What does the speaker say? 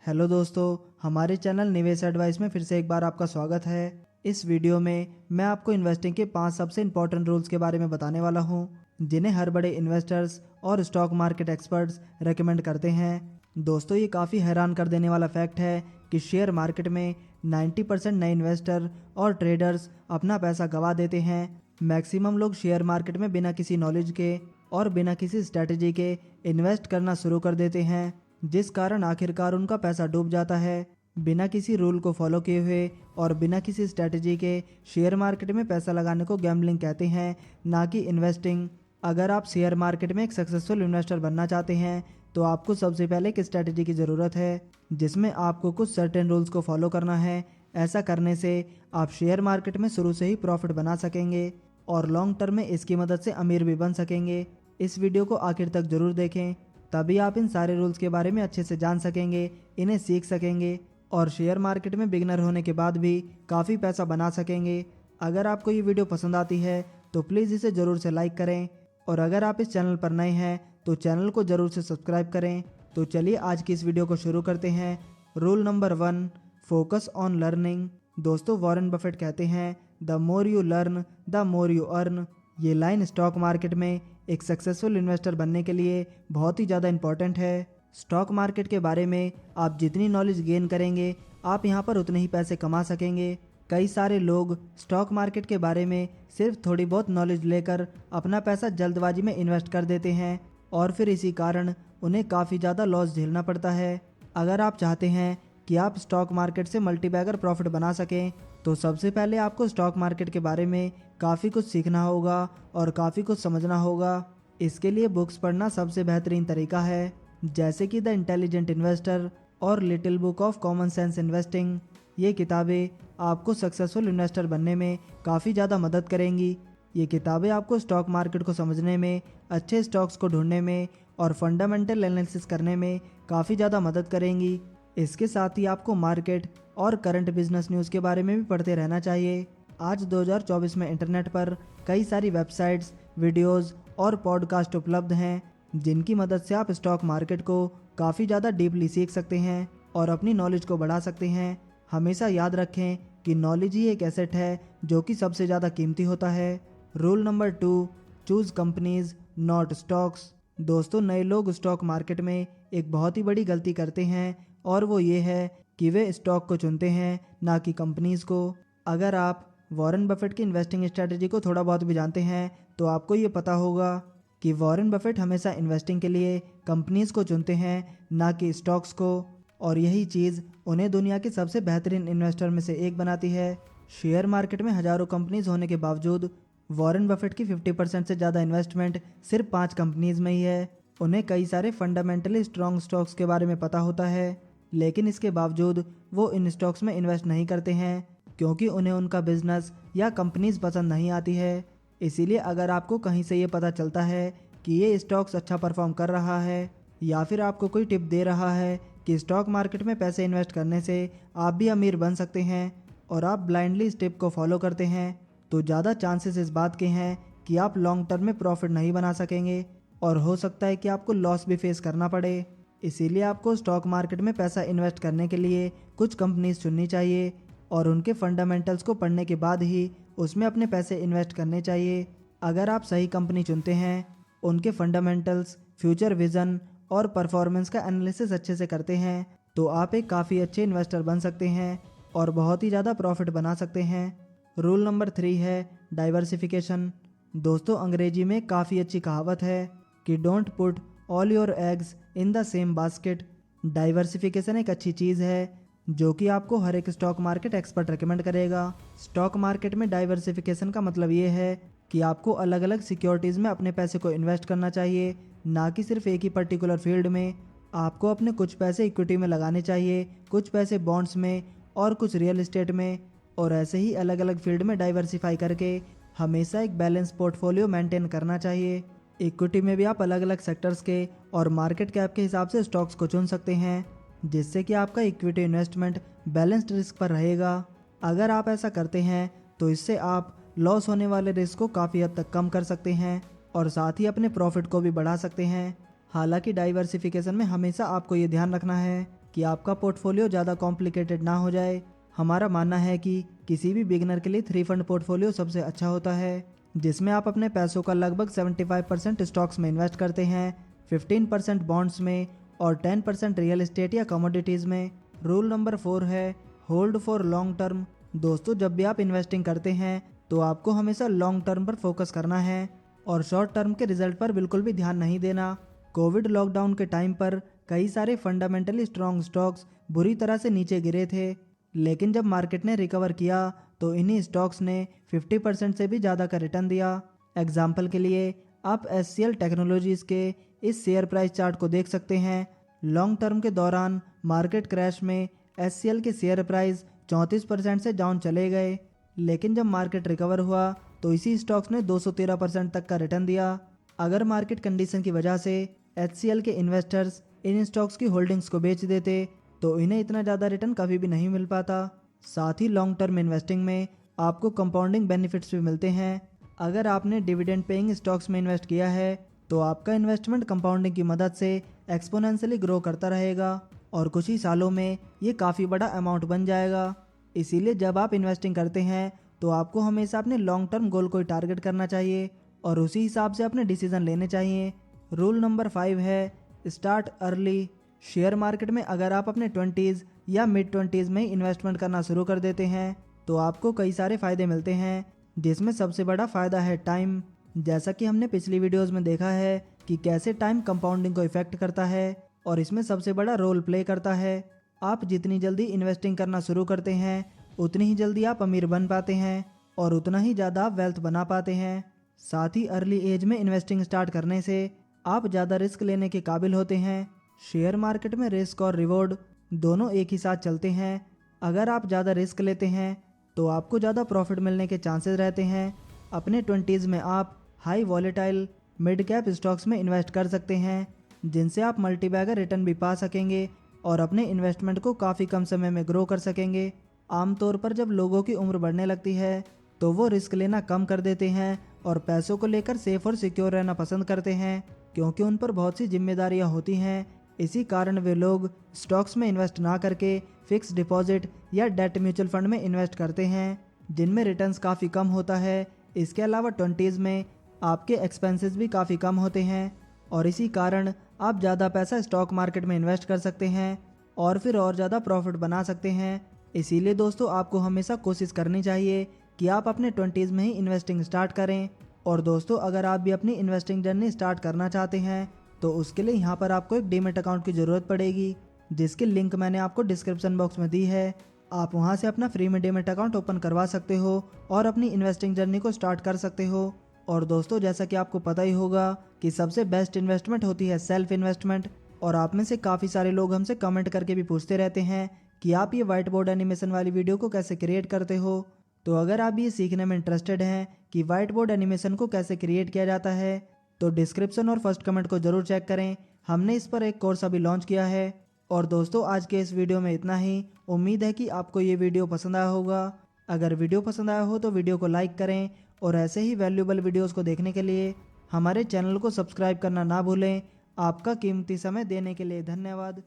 Hello दोस्तों, हमारे channel निवेश एडवाइस में फिर से एक बार आपका स्वागत है। इस वीडियो में मैं आपको इन्वेस्टिंग के 5 सबसे इम्पोर्टेंट रूल्स के बारे में बताने वाला हूं, जिन्हें हर बड़े इन्वेस्टर्स और स्टॉक मार्केट एक्सपर्ट्स रेकमेंड करते हैं। दोस्तों, ये काफ़ी हैरान कर देने वाला फैक्ट है कि शेयर मार्केट में 90% नए इन्वेस्टर और ट्रेडर्स अपना पैसा गंवा देते हैं। मैक्सिमम लोग शेयर मार्केट में बिना किसी नॉलेज के और बिना किसी स्ट्रैटेजी के इन्वेस्ट करना शुरू कर देते हैं, जिस कारण आखिरकार उनका पैसा डूब जाता है। बिना किसी रूल को फॉलो किए हुए और बिना किसी स्ट्रैटेजी के शेयर मार्केट में पैसा लगाने को गैम्बलिंग कहते हैं, ना कि इन्वेस्टिंग। अगर आप शेयर मार्केट में एक सक्सेसफुल इन्वेस्टर बनना चाहते हैं तो आपको सबसे पहले एक स्ट्रैटेजी की ज़रूरत है, जिसमें आपको कुछ सर्टेन रूल्स को फॉलो करना है। ऐसा करने से आप शेयर मार्केट में शुरू से ही प्रॉफिट बना सकेंगे और लॉन्ग टर्म में इसकी मदद से अमीर भी बन सकेंगे। इस वीडियो को आखिर तक जरूर देखें, तभी आप इन सारे रूल्स के बारे में अच्छे से जान सकेंगे, इन्हें सीख सकेंगे और शेयर मार्केट में बिगनर होने के बाद भी काफ़ी पैसा बना सकेंगे। अगर आपको ये वीडियो पसंद आती है तो प्लीज़ इसे ज़रूर से लाइक करें और अगर आप इस चैनल पर नए हैं तो चैनल को ज़रूर से सब्सक्राइब करें। तो चलिए आज की इस वीडियो को शुरू करते हैं। Rule number 1, focus on learning. दोस्तों, वॉरेन बफेट कहते हैं, the more you learn the more you earn. ये लाइन स्टॉक मार्केट में एक सक्सेसफुल इन्वेस्टर बनने के लिए बहुत ही ज़्यादा इम्पॉर्टेंट है। स्टॉक मार्केट के बारे में आप जितनी नॉलेज गेन करेंगे, आप यहाँ पर उतने ही पैसे कमा सकेंगे। कई सारे लोग स्टॉक मार्केट के बारे में सिर्फ थोड़ी बहुत नॉलेज लेकर अपना पैसा जल्दबाजी में इन्वेस्ट कर देते हैं और फिर इसी कारण उन्हें काफ़ी ज़्यादा लॉस झेलना पड़ता है। अगर आप चाहते हैं कि आप स्टॉक मार्केट से मल्टीबैगर प्रॉफिट बना सकें तो सबसे पहले आपको स्टॉक मार्केट के बारे में काफ़ी कुछ सीखना होगा और काफ़ी कुछ समझना होगा। इसके लिए बुक्स पढ़ना सबसे बेहतरीन तरीका है, जैसे कि द इंटेलिजेंट इन्वेस्टर और little book of common sense investing. ये किताबें आपको सक्सेसफुल इन्वेस्टर बनने में काफ़ी ज़्यादा मदद करेंगी। ये किताबें आपको स्टॉक मार्केट को समझने में, अच्छे स्टॉक्स को ढूंढने में और फंडामेंटल एनालिसिस करने में काफ़ी ज़्यादा मदद करेंगी। इसके साथ ही आपको मार्केट और करंट बिजनेस न्यूज़ के बारे में भी पढ़ते रहना चाहिए। आज 2024 में इंटरनेट पर कई सारी वेबसाइट्स, वीडियोज़ और पॉडकास्ट उपलब्ध हैं, जिनकी मदद से आप स्टॉक मार्केट को काफ़ी ज़्यादा डीपली सीख सकते हैं और अपनी नॉलेज को बढ़ा सकते हैं। हमेशा याद रखें कि नॉलेज ही एक एसेट है जो कि सबसे ज़्यादा कीमती होता है। Rule number 2, choose companies not stocks. दोस्तों, नए लोग स्टॉक मार्केट में एक बहुत ही बड़ी गलती करते हैं और वो ये है कि वे स्टॉक को चुनते हैं, ना कि कंपनीज़ को। अगर आप वॉरेन बफेट की इन्वेस्टिंग स्ट्रैटेजी को थोड़ा बहुत भी जानते हैं तो आपको ये पता होगा कि वॉरेन बफेट हमेशा इन्वेस्टिंग के लिए कंपनीज़ को चुनते हैं, ना कि स्टॉक्स को, और यही चीज़ उन्हें दुनिया के सबसे बेहतरीन इन्वेस्टर में से एक बनाती है। शेयर मार्केट में हज़ारों कंपनीज होने के बावजूद वॉरेन बफेट की 50% से ज़्यादा इन्वेस्टमेंट सिर्फ 5 कंपनीज में ही है। उन्हें कई सारे फंडामेंटली स्ट्रॉन्ग स्टॉक्स के बारे में पता होता है, लेकिन इसके बावजूद वो इन स्टॉक्स में इन्वेस्ट नहीं करते हैं क्योंकि उन्हें उनका बिजनेस या कंपनीज पसंद नहीं आती है। इसीलिए अगर आपको कहीं से ये पता चलता है कि ये स्टॉक्स अच्छा परफॉर्म कर रहा है या फिर आपको कोई टिप दे रहा है कि स्टॉक मार्केट में पैसे इन्वेस्ट करने से आप भी अमीर बन सकते हैं और आप ब्लाइंडली इस टिप को फॉलो करते हैं, तो ज़्यादा चांसेस इस बात के हैं कि आप लॉन्ग टर्म में प्रॉफिट नहीं बना सकेंगे और हो सकता है कि आपको लॉस भी फेस करना पड़े। इसीलिए आपको स्टॉक मार्केट में पैसा इन्वेस्ट करने के लिए कुछ कंपनीज चुननी चाहिए और उनके फंडामेंटल्स को पढ़ने के बाद ही उसमें अपने पैसे इन्वेस्ट करने चाहिए। अगर आप सही कंपनी चुनते हैं, उनके फंडामेंटल्स, फ्यूचर विजन और परफॉर्मेंस का एनालिसिस अच्छे से करते हैं, तो आप एक काफ़ी अच्छे इन्वेस्टर बन सकते हैं और बहुत ही ज़्यादा प्रॉफिट बना सकते हैं। रूल नंबर 3 है डाइवर्सिफिकेशन। दोस्तों, अंग्रेजी में काफ़ी अच्छी कहावत है कि don't put all your eggs in the same basket. Diversification एक अच्छी चीज़ है जो कि आपको हर एक स्टॉक मार्केट एक्सपर्ट रेकमेंड करेगा। स्टॉक मार्केट में डाइवर्सिफिकेशन का मतलब ये है कि आपको अलग अलग सिक्योरिटीज़ में अपने पैसे को इन्वेस्ट करना चाहिए, ना कि सिर्फ एक ही पर्टिकुलर फील्ड में। आपको अपने कुछ पैसे इक्विटी में लगाने चाहिए, कुछ पैसे बॉन्ड्स में और कुछ रियल एस्टेट में, और ऐसे ही अलग अलग फील्ड में डाइवर्सिफाई करके हमेशा एक बैलेंस पोर्टफोलियो मेंटेन करना चाहिए। इक्विटी में भी आप अलग अलग सेक्टर्स के और मार्केट कैप के हिसाब से स्टॉक्स को चुन सकते हैं, जिससे कि आपका इक्विटी इन्वेस्टमेंट बैलेंस्ड रिस्क पर रहेगा। अगर आप ऐसा करते हैं तो इससे आप लॉस होने वाले रिस्क को काफ़ी हद तक कम कर सकते हैं और साथ ही अपने प्रॉफिट को भी बढ़ा सकते हैं। हालांकि डाइवर्सिफिकेशन में हमेशा आपको ये ध्यान रखना है कि आपका पोर्टफोलियो ज़्यादा कॉम्प्लिकेटेड ना हो जाए। हमारा मानना है कि किसी भी बिगिनर के लिए 3 फंड पोर्टफोलियो सबसे अच्छा होता है, जिसमें आप अपने पैसों का लगभग 75% स्टॉक्स में इन्वेस्ट करते हैं, 15% बॉन्ड्स में और 10% रियल एस्टेट या कमोडिटीज़ में। रूल नंबर 4 है होल्ड फॉर लॉन्ग टर्म। दोस्तों, जब भी आप इन्वेस्टिंग करते हैं तो आपको हमेशा लॉन्ग टर्म पर फोकस करना है और शॉर्ट टर्म के रिजल्ट पर बिल्कुल भी ध्यान नहीं देना। कोविड लॉकडाउन के टाइम पर कई सारे फंडामेंटली स्ट्रॉन्ग स्टॉक्स बुरी तरह से नीचे गिरे थे, लेकिन जब मार्केट ने रिकवर किया तो इन्हीं स्टॉक्स ने 50% से भी ज़्यादा का रिटर्न दिया। एग्जाम्पल के लिए आप HCL टेक्नोलॉजीज़ के इस शेयर प्राइस चार्ट को देख सकते हैं। लॉन्ग टर्म के दौरान मार्केट क्रैश में HCL के शेयर प्राइस 34% से डाउन चले गए, लेकिन जब मार्केट रिकवर हुआ तो इसी स्टॉक्स ने 213% तक का रिटर्न दिया। अगर मार्केट कंडीशन की वजह से HCL के इन्वेस्टर्स इन स्टॉक्स की होल्डिंग्स को बेच देते तो इन्हें इतना ज़्यादा रिटर्न कभी भी नहीं मिल पाता। साथ ही लॉन्ग टर्म इन्वेस्टिंग में आपको कंपाउंडिंग बेनिफिट्स भी मिलते हैं। अगर आपने डिविडेंड पेइंग स्टॉक्स में इन्वेस्ट किया है तो आपका इन्वेस्टमेंट कंपाउंडिंग की मदद से एक्सपोनेंशियली ग्रो करता रहेगा और कुछ ही सालों में ये काफ़ी बड़ा अमाउंट बन जाएगा। इसीलिए जब आप इन्वेस्टिंग करते हैं तो आपको हमेशा अपने लॉन्ग टर्म गोल को टारगेट करना चाहिए और उसी हिसाब से अपने डिसीजन लेने चाहिए। रूल नंबर 5 है स्टार्ट अर्ली। शेयर मार्केट में अगर आप अपने 20s या मिड 20s में ही इन्वेस्टमेंट करना शुरू कर देते हैं तो आपको कई सारे फ़ायदे मिलते हैं, जिसमें सबसे बड़ा फ़ायदा है टाइम। जैसा कि हमने पिछली वीडियोस में देखा है कि कैसे टाइम कंपाउंडिंग को इफेक्ट करता है और इसमें सबसे बड़ा रोल प्ले करता है। आप जितनी जल्दी इन्वेस्टिंग करना शुरू करते हैं उतनी ही जल्दी आप अमीर बन पाते हैं और उतना ही ज़्यादा आप वेल्थ बना पाते हैं। साथ ही अर्ली एज में इन्वेस्टिंग स्टार्ट करने से आप ज़्यादा रिस्क लेने के काबिल होते हैं। शेयर मार्केट में रिस्क और रिवॉर्ड दोनों एक ही साथ चलते हैं। अगर आप ज़्यादा रिस्क लेते हैं तो आपको ज़्यादा प्रॉफिट मिलने के चांसेस रहते हैं। अपने 20s में आप high volatile mid cap stocks में इन्वेस्ट कर सकते हैं, जिनसे आप मल्टीबैगर रिटर्न भी पा सकेंगे और अपने इन्वेस्टमेंट को काफ़ी कम समय में ग्रो कर सकेंगे। आमतौर पर जब लोगों की उम्र बढ़ने लगती है तो वो रिस्क लेना कम कर देते हैं और पैसों को लेकर सेफ और सिक्योर रहना पसंद करते हैं, क्योंकि उन पर बहुत सी जिम्मेदारियां होती हैं। इसी कारण वे लोग स्टॉक्स में इन्वेस्ट ना करके फिक्स डिपॉजिट या डेट म्यूचुअल फंड में इन्वेस्ट करते हैं, जिनमें रिटर्न्स काफ़ी कम होता है। इसके अलावा 20s में आपके एक्सपेंसेस भी काफ़ी कम होते हैं और इसी कारण आप ज़्यादा पैसा स्टॉक मार्केट में इन्वेस्ट कर सकते हैं और फिर और ज़्यादा प्रॉफिट बना सकते हैं। इसीलिए दोस्तों, आपको हमेशा कोशिश करनी चाहिए कि आप अपने 20s में ही इन्वेस्टिंग स्टार्ट करें। और दोस्तों, अगर आप भी अपनी इन्वेस्टिंग जर्नी स्टार्ट करना चाहते हैं तो उसके लिए यहाँ पर आपको एक डीमैट अकाउंट की ज़रूरत पड़ेगी, जिसकी लिंक मैंने आपको डिस्क्रिप्शन बॉक्स में दी है। आप वहाँ से अपना फ्री में डीमैट अकाउंट ओपन करवा सकते हो और अपनी इन्वेस्टिंग जर्नी को स्टार्ट कर सकते हो। और दोस्तों, जैसा कि आपको पता ही होगा कि सबसे बेस्ट इन्वेस्टमेंट होती है सेल्फ इन्वेस्टमेंट। और आप में से काफ़ी सारे लोग हमसे कमेंट करके भी पूछते रहते हैं कि आप ये व्हाइट बोर्ड एनिमेशन वाली वीडियो को कैसे क्रिएट करते हो। तो अगर आप ये सीखने में इंटरेस्टेड हैं कि व्हाइट बोर्ड एनिमेशन को कैसे क्रिएट किया जाता है तो डिस्क्रिप्शन और फर्स्ट कमेंट को जरूर चेक करें। हमने इस पर एक कोर्स अभी लॉन्च किया है। और दोस्तों, आज के इस वीडियो में इतना ही। उम्मीद है कि आपको ये वीडियो पसंद आया होगा। अगर वीडियो पसंद आया हो तो वीडियो को लाइक करें और ऐसे ही वैल्यूएबल वीडियोस को देखने के लिए हमारे चैनल को सब्सक्राइब करना ना भूलें। आपका कीमती समय देने के लिए धन्यवाद।